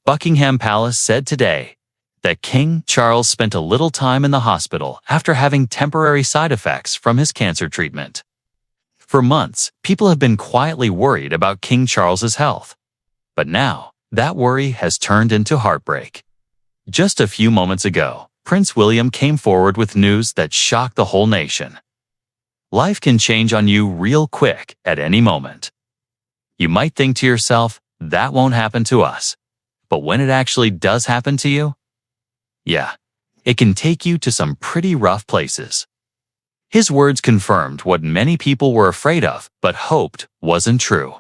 Buckingham Palace said today that King Charles spent a little time in the hospital after having temporary side effects from his cancer treatment. For months, people have been quietly worried about King Charles's health. But now, that worry has turned into heartbreak. Just a few moments ago, Prince William came forward with news that shocked the whole nation. Life can change on you real quick at any moment. You might think to yourself, that won't happen to us. But when it actually does happen to you, yeah, it can take you to some pretty rough places. His words confirmed what many people were afraid of but hoped wasn't true.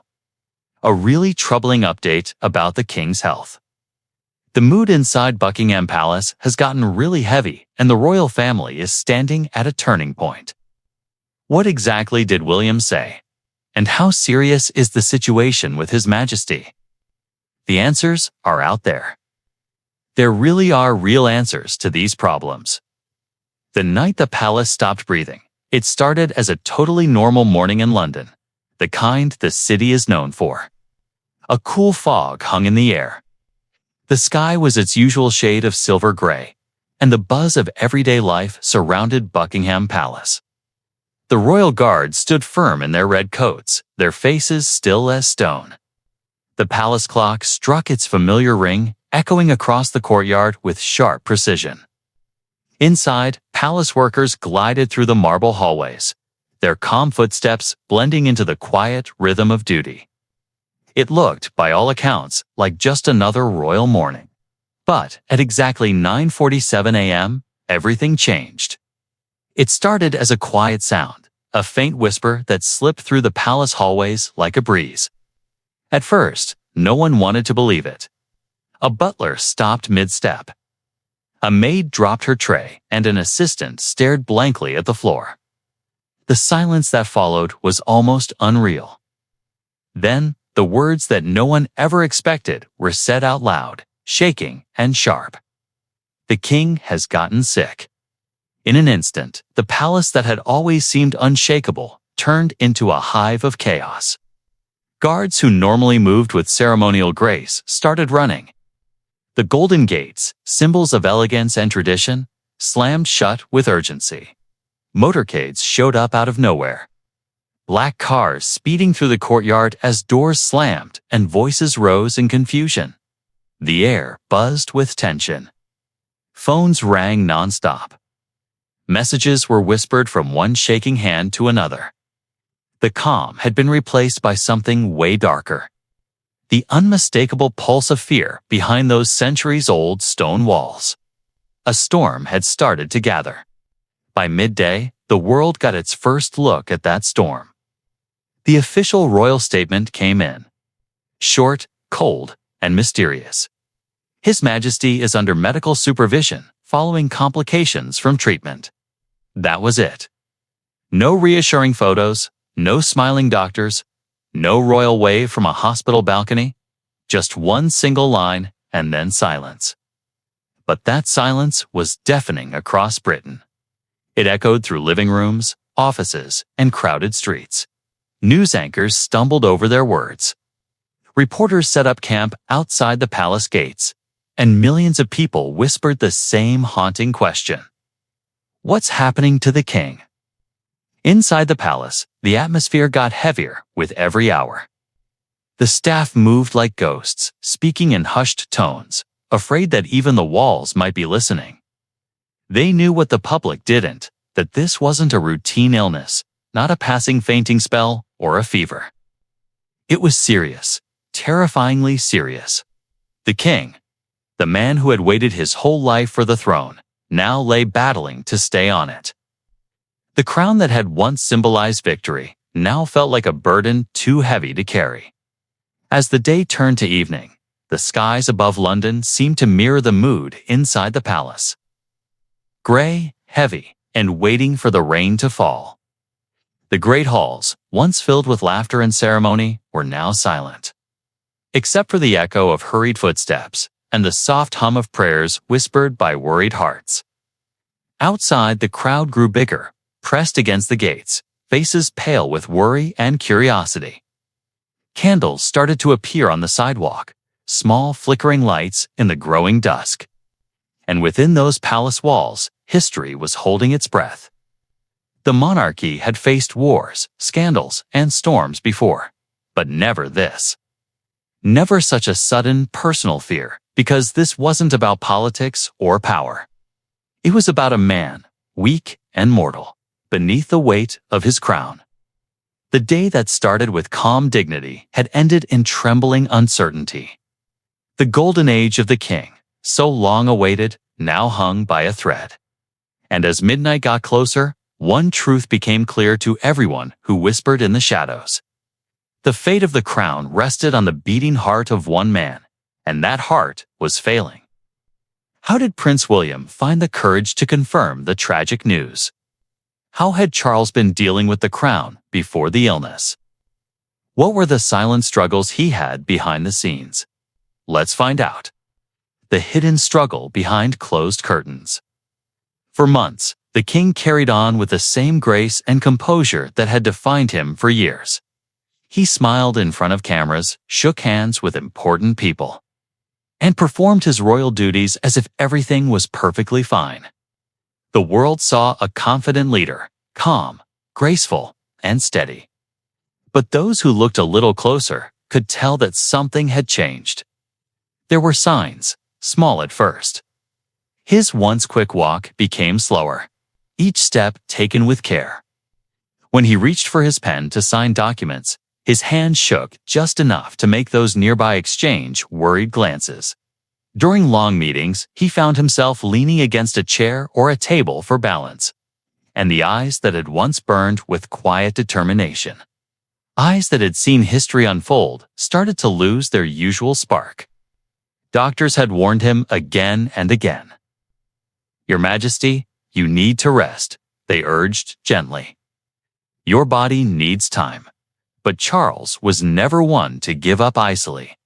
A really troubling update about the king's health. The mood inside Buckingham Palace has gotten really heavy, and the royal family is standing at a turning point. What exactly did William say? And how serious is the situation with His Majesty? The answers are out there. There really are real answers to these problems. The night the palace stopped breathing, it started as a totally normal morning in London, the kind the city is known for. A cool fog hung in the air. The sky was its usual shade of silver gray, and the buzz of everyday life surrounded Buckingham Palace. The royal guard stood firm in their red coats, their faces still as stone. The palace clock struck its familiar ring, echoing across the courtyard with sharp precision. Inside, palace workers glided through the marble hallways, their calm footsteps blending into the quiet rhythm of duty. It looked, by all accounts, like just another royal morning. But at exactly 9:47 a.m., everything changed. It started as a quiet sound, a faint whisper that slipped through the palace hallways like a breeze. At first, no one wanted to believe it. A butler stopped mid-step. A maid dropped her tray, and an assistant stared blankly at the floor. The silence that followed was almost unreal. Then, the words that no one ever expected were said out loud, shaking and sharp. The king has gotten sick. In an instant, the palace that had always seemed unshakable turned into a hive of chaos. Guards who normally moved with ceremonial grace started running. The golden gates, symbols of elegance and tradition, slammed shut with urgency. Motorcades showed up out of nowhere. Black cars speeding through the courtyard as doors slammed and voices rose in confusion. The air buzzed with tension. Phones rang nonstop. Messages were whispered from one shaking hand to another. The calm had been replaced by something way darker. The unmistakable pulse of fear behind those centuries-old stone walls. A storm had started to gather. By midday, the world got its first look at that storm. The official royal statement came in. Short, cold, and mysterious. His Majesty is under medical supervision following complications from treatment. That was it. No reassuring photos, no smiling doctors, no royal wave from a hospital balcony, just one single line and then silence. But that silence was deafening across Britain. It echoed through living rooms, offices, and crowded streets. News anchors stumbled over their words. Reporters set up camp outside the palace gates, and millions of people whispered the same haunting question. What's happening to the king? Inside the palace, the atmosphere got heavier with every hour. The staff moved like ghosts, speaking in hushed tones, afraid that even the walls might be listening. They knew what the public didn't, that this wasn't a routine illness, not a passing fainting spell or a fever. It was serious, terrifyingly serious. The king, the man who had waited his whole life for the throne, now lay battling to stay on it. The crown that had once symbolized victory now felt like a burden too heavy to carry. As the day turned to evening, the skies above London seemed to mirror the mood inside the palace. Gray, heavy, and waiting for the rain to fall. The great halls, once filled with laughter and ceremony, were now silent. Except for the echo of hurried footsteps and the soft hum of prayers whispered by worried hearts. Outside, the crowd grew bigger, pressed against the gates, faces pale with worry and curiosity. Candles started to appear on the sidewalk, small flickering lights in the growing dusk. And within those palace walls, history was holding its breath. The monarchy had faced wars, scandals, and storms before, but never this. Never such a sudden personal fear, because this wasn't about politics or power. It was about a man, weak and mortal, beneath the weight of his crown. The day that started with calm dignity had ended in trembling uncertainty. The golden age of the king, so long awaited, now hung by a thread. And as midnight got closer, one truth became clear to everyone who whispered in the shadows. The fate of the crown rested on the beating heart of one man, and that heart was failing. How did Prince William find the courage to confirm the tragic news? How had Charles been dealing with the crown before the illness? What were the silent struggles he had behind the scenes? Let's find out. The hidden struggle behind closed curtains. For months, the king carried on with the same grace and composure that had defined him for years. He smiled in front of cameras, shook hands with important people, and performed his royal duties as if everything was perfectly fine. The world saw a confident leader, calm, graceful, and steady. But those who looked a little closer could tell that something had changed. There were signs, small at first. His once quick walk became slower, each step taken with care. When he reached for his pen to sign documents, his hand shook just enough to make those nearby exchange worried glances. During long meetings, he found himself leaning against a chair or a table for balance. And the eyes that had once burned with quiet determination, eyes that had seen history unfold, started to lose their usual spark. Doctors had warned him again and again. "Your Majesty, you need to rest," they urged gently. "Your body needs time." But Charles was never one to give up easily.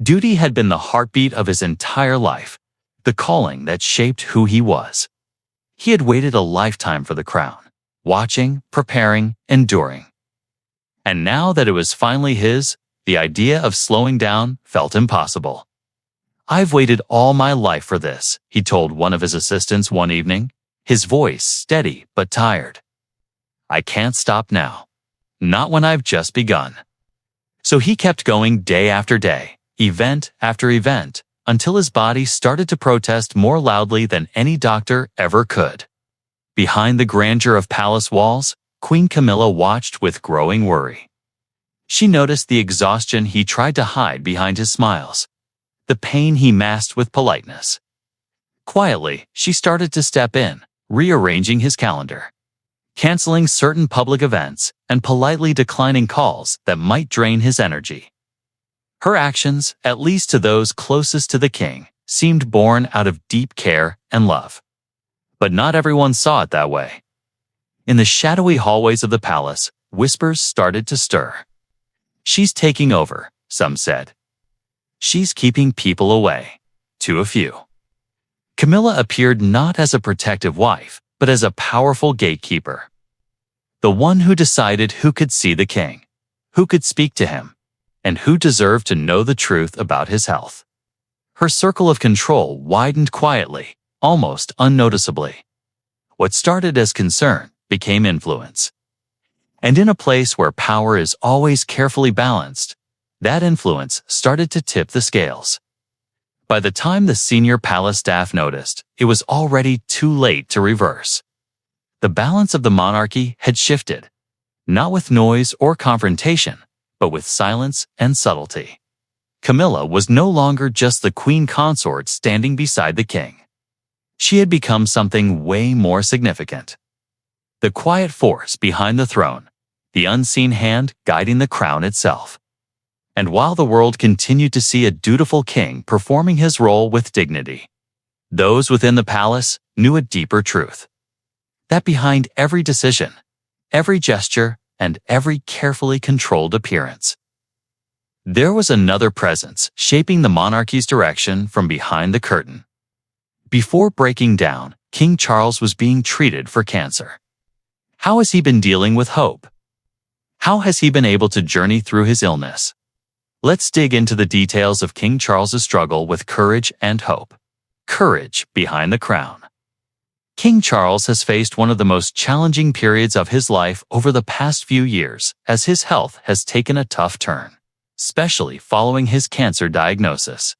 Duty had been the heartbeat of his entire life, the calling that shaped who he was. He had waited a lifetime for the crown, watching, preparing, enduring. And now that it was finally his, the idea of slowing down felt impossible. "I've waited all my life for this," he told one of his assistants one evening, his voice steady but tired. "I can't stop now. Not when I've just begun." So he kept going day after day, event after event, until his body started to protest more loudly than any doctor ever could. Behind the grandeur of palace walls, Queen Camilla watched with growing worry. She noticed the exhaustion he tried to hide behind his smiles, the pain he masked with politeness. Quietly, she started to step in, rearranging his calendar, canceling certain public events, and politely declining calls that might drain his energy. Her actions, at least to those closest to the king, seemed born out of deep care and love. But not everyone saw it that way. In the shadowy hallways of the palace, whispers started to stir. "She's taking over," some said. "She's keeping people away," to a few. Camilla appeared not as a protective wife, but as a powerful gatekeeper. The one who decided who could see the king, who could speak to him, and who deserved to know the truth about his health. Her circle of control widened quietly, almost unnoticeably. What started as concern became influence. And in a place where power is always carefully balanced, that influence started to tip the scales. By the time the senior palace staff noticed, it was already too late to reverse. The balance of the monarchy had shifted, not with noise or confrontation, but with silence and subtlety. Camilla was no longer just the queen consort standing beside the king. She had become something way more significant. The quiet force behind the throne, the unseen hand guiding the crown itself. And while the world continued to see a dutiful king performing his role with dignity, those within the palace knew a deeper truth. That behind every decision, every gesture, and every carefully controlled appearance, there was another presence shaping the monarchy's direction from behind the curtain. Before breaking down, King Charles was being treated for cancer. How has he been dealing with hope? How has he been able to journey through his illness? Let's dig into the details of King Charles's struggle with courage and hope. Courage behind the crown. King Charles has faced one of the most challenging periods of his life over the past few years, as his health has taken a tough turn, especially following his cancer diagnosis.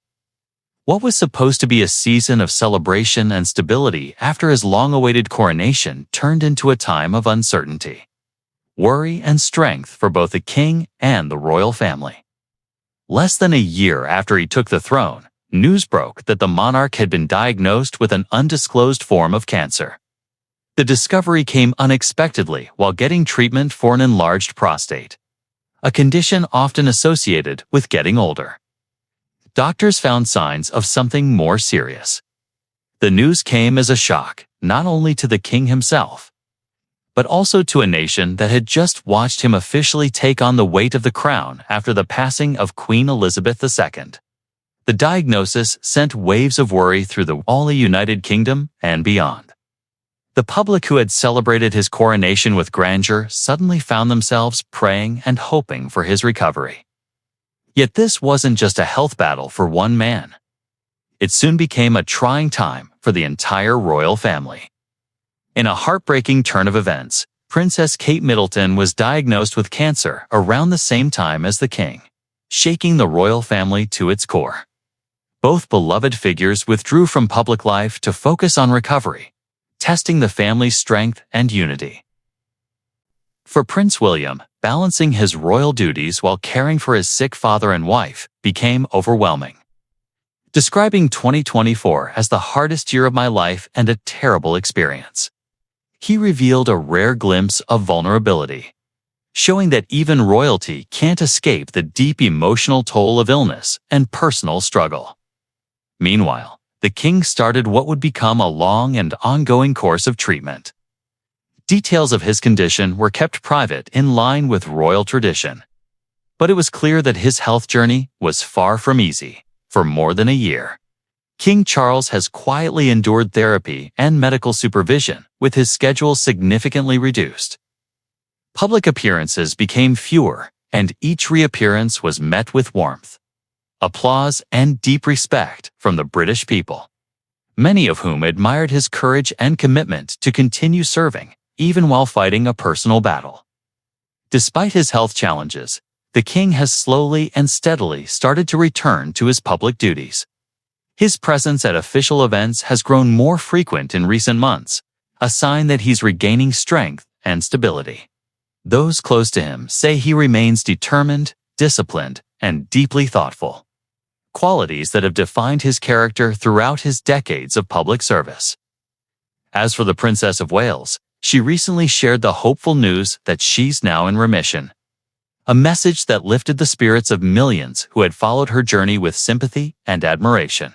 What was supposed to be a season of celebration and stability after his long-awaited coronation turned into a time of uncertainty, worry, and strength for both the king and the royal family. Less than a year after he took the throne, news broke that the monarch had been diagnosed with an undisclosed form of cancer. The discovery came unexpectedly while getting treatment for an enlarged prostate, a condition often associated with getting older. Doctors found signs of something more serious. The news came as a shock, not only to the king himself, but also to a nation that had just watched him officially take on the weight of the crown after the passing of Queen Elizabeth II. The diagnosis sent waves of worry through all the United Kingdom and beyond. The public who had celebrated his coronation with grandeur suddenly found themselves praying and hoping for his recovery. Yet this wasn't just a health battle for one man. It soon became a trying time for the entire royal family. In a heartbreaking turn of events, Princess Kate Middleton was diagnosed with cancer around the same time as the king, shaking the royal family to its core. Both beloved figures withdrew from public life to focus on recovery, testing the family's strength and unity. For Prince William, balancing his royal duties while caring for his sick father and wife became overwhelming. Describing 2024 as the hardest year of my life and a terrible experience, he revealed a rare glimpse of vulnerability, showing that even royalty can't escape the deep emotional toll of illness and personal struggle. Meanwhile, the king started what would become a long and ongoing course of treatment. Details of his condition were kept private in line with royal tradition, but it was clear that his health journey was far from easy. For more than a year, King Charles has quietly endured therapy and medical supervision, with his schedule significantly reduced. Public appearances became fewer, and each reappearance was met with warmth, applause, and deep respect from the British people, many of whom admired his courage and commitment to continue serving, even while fighting a personal battle. Despite his health challenges, the king has slowly and steadily started to return to his public duties. His presence at official events has grown more frequent in recent months, a sign that he's regaining strength and stability. Those close to him say he remains determined, disciplined, and deeply thoughtful, qualities that have defined his character throughout his decades of public service. As for the Princess of Wales, she recently shared the hopeful news that she's now in remission, a message that lifted the spirits of millions who had followed her journey with sympathy and admiration.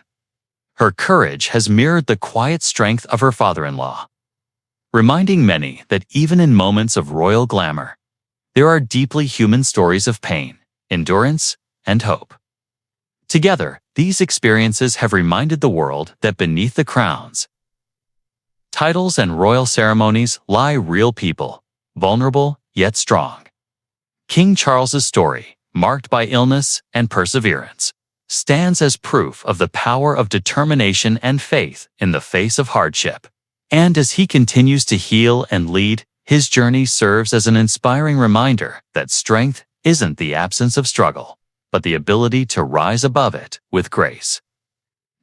Her courage has mirrored the quiet strength of her father-in-law, reminding many that even in moments of royal glamour, there are deeply human stories of pain, endurance, and hope. Together, these experiences have reminded the world that beneath the crowns, titles, and royal ceremonies lie real people, vulnerable yet strong. King Charles's story, marked by illness and perseverance, stands as proof of the power of determination and faith in the face of hardship. And as he continues to heal and lead, his journey serves as an inspiring reminder that strength isn't the absence of struggle, but the ability to rise above it with grace.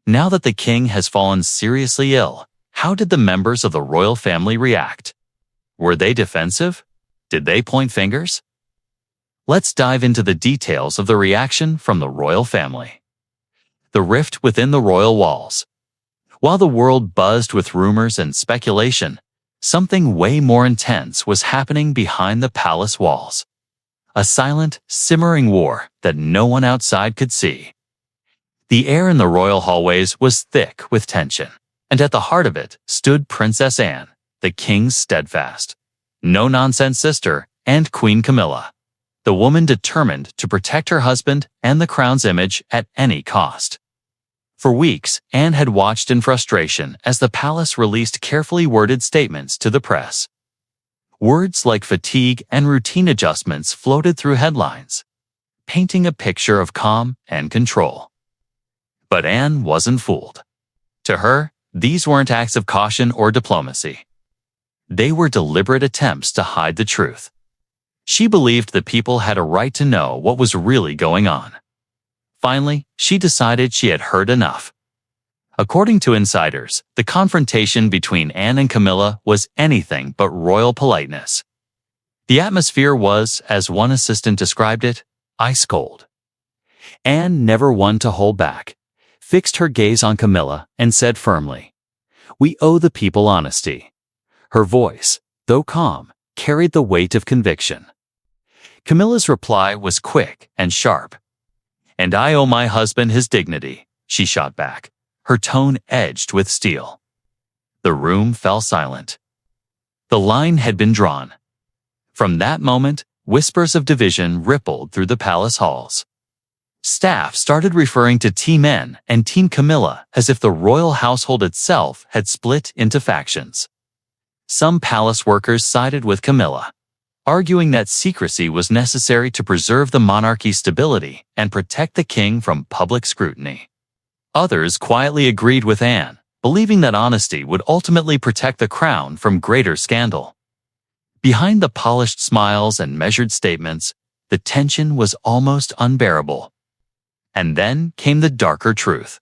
Now that the king has fallen seriously ill, how did the members of the royal family react? Were they defensive? Did they point fingers? Let's dive into the details of the reaction from the royal family. The rift within the royal walls. While the world buzzed with rumors and speculation, something way more intense was happening behind the palace walls. A silent, simmering war that no one outside could see. The air in the royal hallways was thick with tension, and at the heart of it stood Princess Anne, the king's steadfast, no-nonsense sister, and Queen Camilla, the woman determined to protect her husband and the crown's image at any cost. For weeks, Anne had watched in frustration as the palace released carefully worded statements to the press. Words like fatigue and routine adjustments floated through headlines, painting a picture of calm and control. But Anne wasn't fooled. To her, these weren't acts of caution or diplomacy. They were deliberate attempts to hide the truth. She believed the people had a right to know what was really going on. Finally, she decided she had heard enough. According to insiders, the confrontation between Anne and Camilla was anything but royal politeness. The atmosphere was, as one assistant described it, ice cold. Anne, never one to hold back, fixed her gaze on Camilla and said firmly, "We owe the people honesty." Her voice, though calm, carried the weight of conviction. Camilla's reply was quick and sharp. "And I owe my husband his dignity," she shot back, her tone edged with steel. The room fell silent. The line had been drawn. From that moment, whispers of division rippled through the palace halls. Staff started referring to Team Anne and Team Camilla as if the royal household itself had split into factions. Some palace workers sided with Camilla, arguing that secrecy was necessary to preserve the monarchy's stability and protect the king from public scrutiny. Others quietly agreed with Anne, believing that honesty would ultimately protect the crown from greater scandal. Behind the polished smiles and measured statements, the tension was almost unbearable. And then came the darker truth.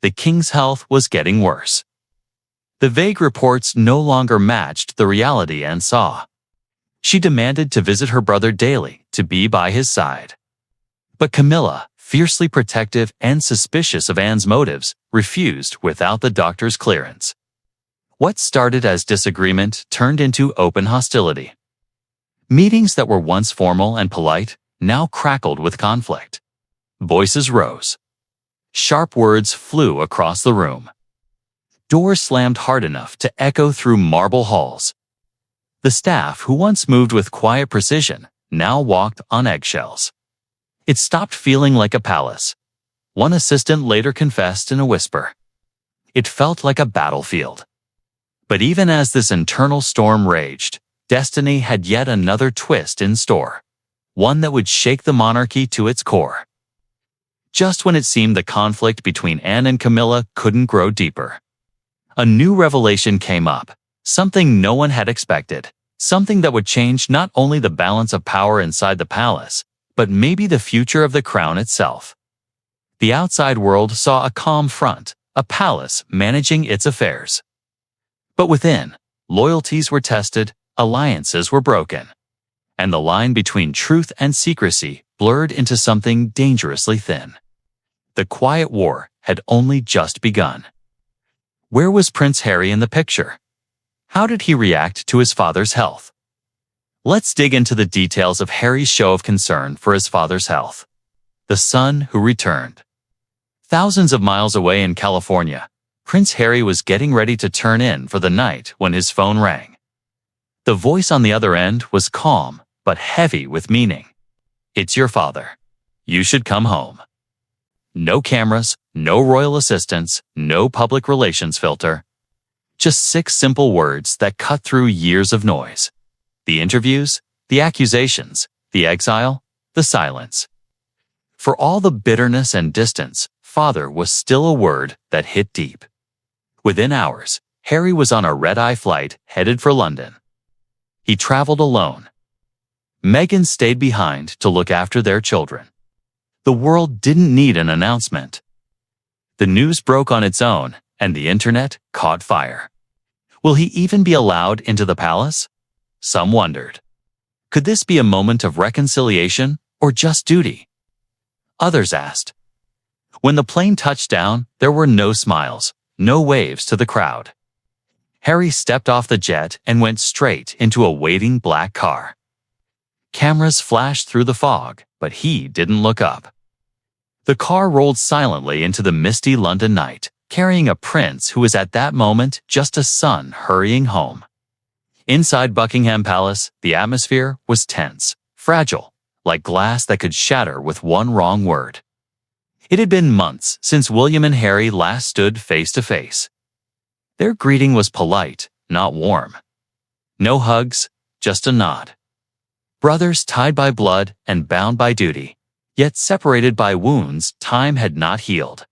The king's health was getting worse. The vague reports no longer matched the reality Anne saw. She demanded to visit her brother daily, to be by his side. But Camilla, fiercely protective and suspicious of Anne's motives, refused without the doctor's clearance. What started as disagreement turned into open hostility. Meetings that were once formal and polite now crackled with conflict. Voices rose. Sharp words flew across the room. Doors slammed hard enough to echo through marble halls. The staff, who once moved with quiet precision, now walked on eggshells. It stopped feeling like a palace. One assistant later confessed in a whisper. It felt like a battlefield. But even as this internal storm raged, destiny had yet another twist in store, one that would shake the monarchy to its core. Just when it seemed the conflict between Anne and Camilla couldn't grow deeper, a new revelation came up, something no one had expected, something that would change not only the balance of power inside the palace, but maybe the future of the crown itself. The outside world saw a calm front, a palace managing its affairs. But within, loyalties were tested, alliances were broken, and the line between truth and secrecy blurred into something dangerously thin. The quiet war had only just begun. Where was Prince Harry in the picture? How did he react to his father's health? Let's dig into the details of Harry's show of concern for his father's health. The son who returned. Thousands of miles away in California, Prince Harry was getting ready to turn in for the night when his phone rang. The voice on the other end was calm, but heavy with meaning. "It's your father. You should come home." No cameras, no royal assistants, no public relations filter. Just 6 simple words that cut through years of noise. The interviews, the accusations, the exile, the silence. For all the bitterness and distance, father was still a word that hit deep. Within hours, Harry was on a red-eye flight headed for London. He traveled alone. Meghan stayed behind to look after their children. The world didn't need an announcement. The news broke on its own, and the internet caught fire. Will he even be allowed into the palace? Some wondered. Could this be a moment of reconciliation or just duty? Others asked. When the plane touched down, there were no smiles, no waves to the crowd. Harry stepped off the jet and went straight into a waiting black car. Cameras flashed through the fog, but he didn't look up. The car rolled silently into the misty London night, carrying a prince who was at that moment just a son hurrying home. Inside Buckingham Palace, the atmosphere was tense, fragile, like glass that could shatter with one wrong word. It had been months since William and Harry last stood face to face. Their greeting was polite, not warm. No hugs, just a nod. Brothers tied by blood and bound by duty, yet separated by wounds time had not healed.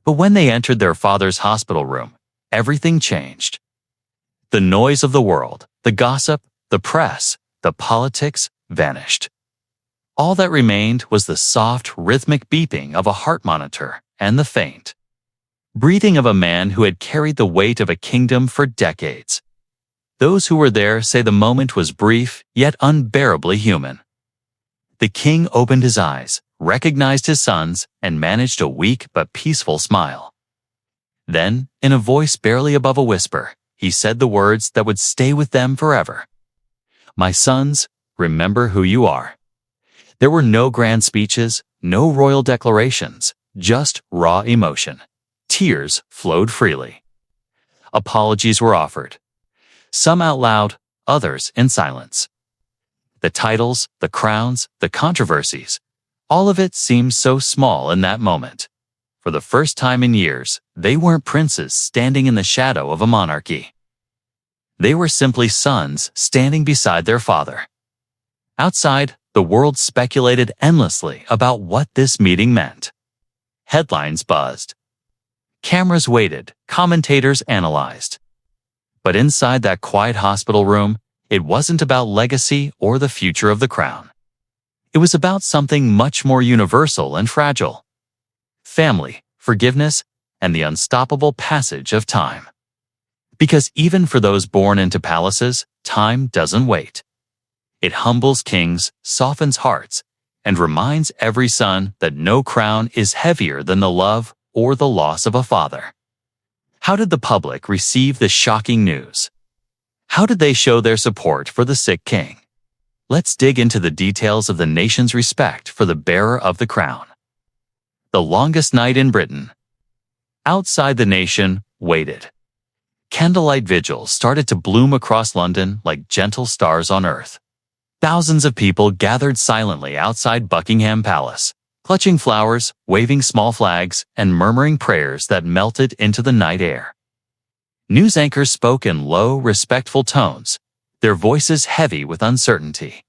But when they entered their father's hospital room, everything changed. The noise of the world, the gossip, the press, the politics vanished. All that remained was the soft, rhythmic beeping of a heart monitor and the faint breathing of a man who had carried the weight of a kingdom for decades. Those who were there say the moment was brief, yet unbearably human. The king opened his eyes, recognized his sons, and managed a weak but peaceful smile. Then, in a voice barely above a whisper, he said the words that would stay with them forever. "My sons, remember who you are." There were no grand speeches, no royal declarations, just raw emotion. Tears flowed freely. Apologies were offered. Some out loud, others in silence. The titles, the crowns, the controversies, all of it seemed so small in that moment. For the first time in years, they weren't princes standing in the shadow of a monarchy. They were simply sons standing beside their father. Outside, the world speculated endlessly about what this meeting meant. Headlines buzzed. Cameras waited, commentators analyzed. But inside that quiet hospital room, it wasn't about legacy or the future of the crown. It was about something much more universal and fragile. Family, forgiveness, and the unstoppable passage of time. Because even for those born into palaces, time doesn't wait. It humbles kings, softens hearts, and reminds every son that no crown is heavier than the love or the loss of a father. How did the public receive this shocking news? How did they show their support for the sick king? Let's dig into the details of the nation's respect for the bearer of the crown. The longest night in Britain. Outside the nation waited. Candlelight vigils started to bloom across London like gentle stars on earth. Thousands of people gathered silently outside Buckingham Palace, clutching flowers, waving small flags, and murmuring prayers that melted into the night air. News anchors spoke in low, respectful tones, their voices heavy with uncertainty.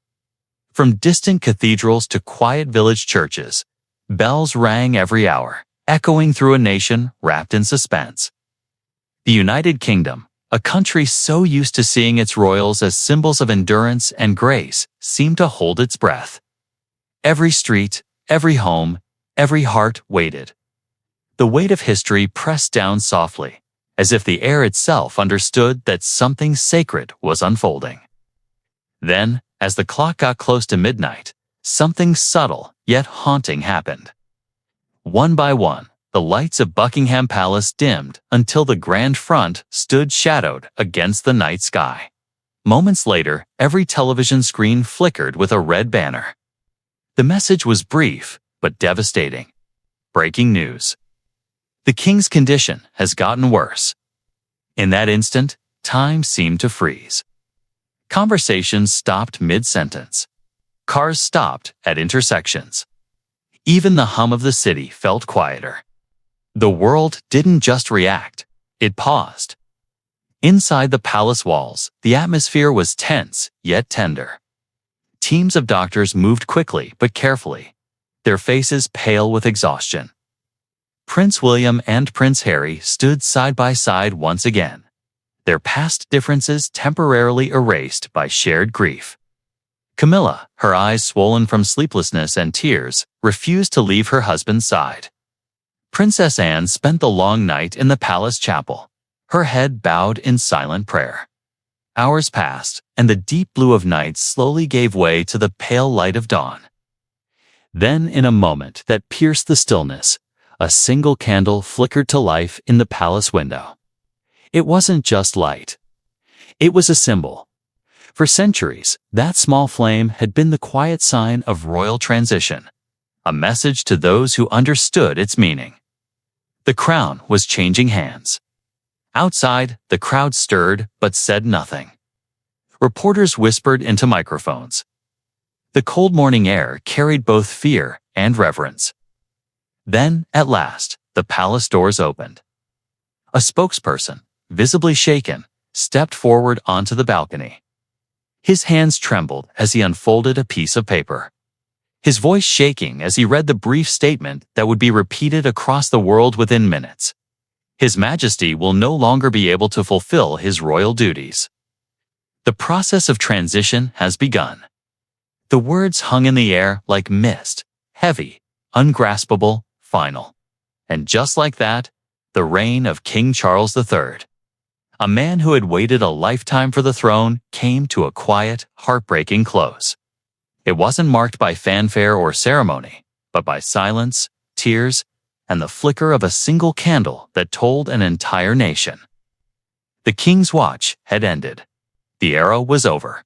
From distant cathedrals to quiet village churches, bells rang every hour, echoing through a nation wrapped in suspense. The United Kingdom, a country so used to seeing its royals as symbols of endurance and grace, seemed to hold its breath. Every street, every home, every heart waited. The weight of history pressed down softly, as if the air itself understood that something sacred was unfolding. Then, as the clock got close to midnight, something subtle yet haunting happened. One by one, the lights of Buckingham Palace dimmed until the grand front stood shadowed against the night sky. Moments later, every television screen flickered with a red banner. The message was brief, but devastating. Breaking news. The king's condition has gotten worse. In that instant, time seemed to freeze. Conversations stopped mid-sentence. Cars stopped at intersections. Even the hum of the city felt quieter. The world didn't just react, it paused. Inside the palace walls, the atmosphere was tense yet tender. Teams of doctors moved quickly but carefully, their faces pale with exhaustion. Prince William and Prince Harry stood side by side once again, their past differences temporarily erased by shared grief. Camilla, her eyes swollen from sleeplessness and tears, refused to leave her husband's side. Princess Anne spent the long night in the palace chapel, her head bowed in silent prayer. Hours passed, and the deep blue of night slowly gave way to the pale light of dawn. Then, in a moment that pierced the stillness, a single candle flickered to life in the palace window. It wasn't just light. It was a symbol. For centuries, that small flame had been the quiet sign of royal transition, a message to those who understood its meaning. The crown was changing hands. Outside, the crowd stirred but said nothing. Reporters whispered into microphones. The cold morning air carried both fear and reverence. Then, at last, the palace doors opened. A spokesperson, visibly shaken, stepped forward onto the balcony. His hands trembled as he unfolded a piece of paper. his voice shaking as he read the brief statement that would be repeated across the world within minutes. His Majesty will no longer be able to fulfill his royal duties. The process of transition has begun. The words hung in the air like mist, heavy, ungraspable, final. And just like that, the reign of King Charles III, a man who had waited a lifetime for the throne, came to a quiet, heartbreaking close. It wasn't marked by fanfare or ceremony, but by silence, tears, and the flicker of a single candle that told an entire nation. The king's watch had ended. The era was over.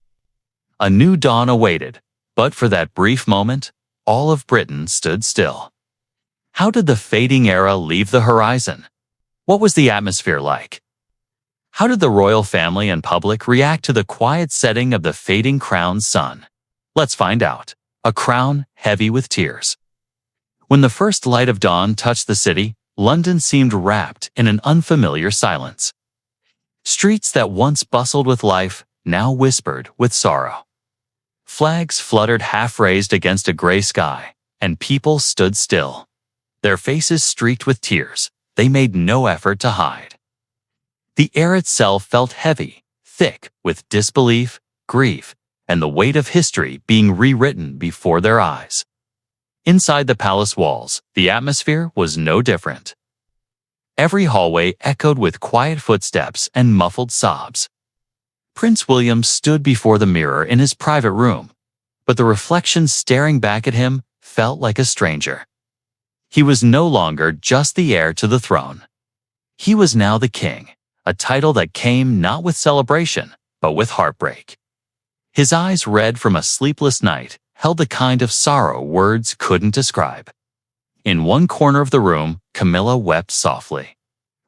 A new dawn awaited, but for that brief moment, all of Britain stood still. How did the fading era leave the horizon? What was the atmosphere like? How did the royal family and public react to the quiet setting of the fading crown's sun? Let's find out. A crown heavy with tears. When the first light of dawn touched the city, London seemed wrapped in an unfamiliar silence. Streets that once bustled with life now whispered with sorrow. Flags fluttered half-raised against a gray sky, and people stood still. Their faces streaked with tears they made no effort to hide. The air itself felt heavy, thick with disbelief, grief, and the weight of history being rewritten before their eyes. Inside the palace walls, the atmosphere was no different. Every hallway echoed with quiet footsteps and muffled sobs. Prince William stood before the mirror in his private room, but the reflection staring back at him felt like a stranger. He was no longer just the heir to the throne. He was now the king, a title that came not with celebration, but with heartbreak. His eyes, red from a sleepless night, held the kind of sorrow words couldn't describe. In one corner of the room, Camilla wept softly,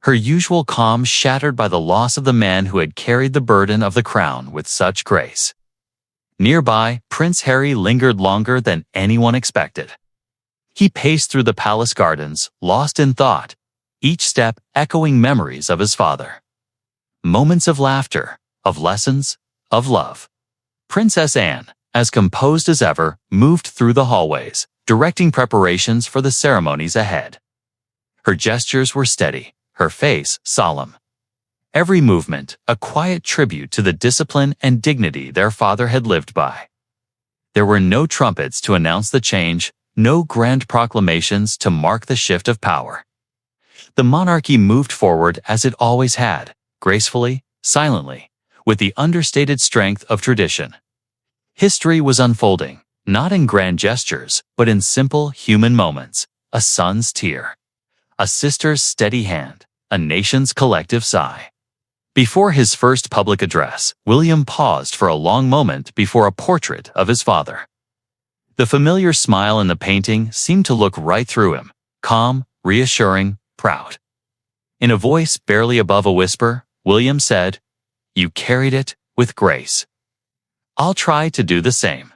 her usual calm shattered by the loss of the man who had carried the burden of the crown with such grace. Nearby, Prince Harry lingered longer than anyone expected. He paced through the palace gardens, lost in thought, each step echoing memories of his father. Moments of laughter, of lessons, of love. Princess Anne, as composed as ever, moved through the hallways, directing preparations for the ceremonies ahead. Her gestures were steady, her face solemn. Every movement a quiet tribute to the discipline and dignity their father had lived by. There were no trumpets to announce the change, no grand proclamations to mark the shift of power. The monarchy moved forward as it always had, gracefully, silently, with the understated strength of tradition. History was unfolding, not in grand gestures, but in simple human moments: a son's tear, a sister's steady hand, a nation's collective sigh. Before his first public address, William paused for a long moment before a portrait of his father. The familiar smile in the painting seemed to look right through him, calm, reassuring, proud. In a voice barely above a whisper, William said, "You carried it with grace. I'll try to do the same."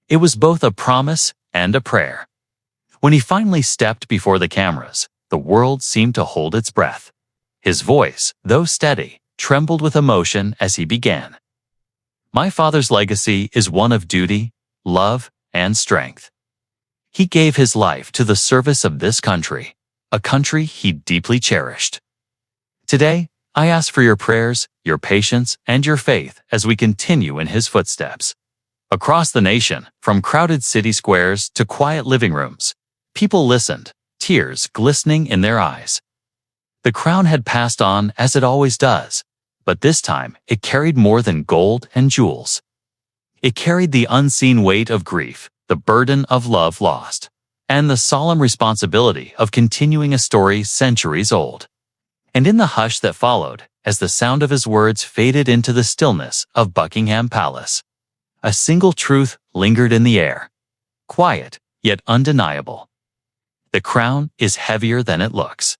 It was both a promise and a prayer. When he finally stepped before the cameras, the world seemed to hold its breath. His voice, though steady, trembled with emotion as he began. "My father's legacy is one of duty, love, and strength. He gave his life to the service of this country, a country he deeply cherished. Today, I ask for your prayers, your patience, and your faith as we continue in his footsteps." Across the nation, from crowded city squares to quiet living rooms, people listened, tears glistening in their eyes. The crown had passed on as it always does, but this time it carried more than gold and jewels. It carried the unseen weight of grief, the burden of love lost, and the solemn responsibility of continuing a story centuries old. And in the hush that followed, as the sound of his words faded into the stillness of Buckingham Palace, a single truth lingered in the air, quiet yet undeniable. The crown is heavier than it looks.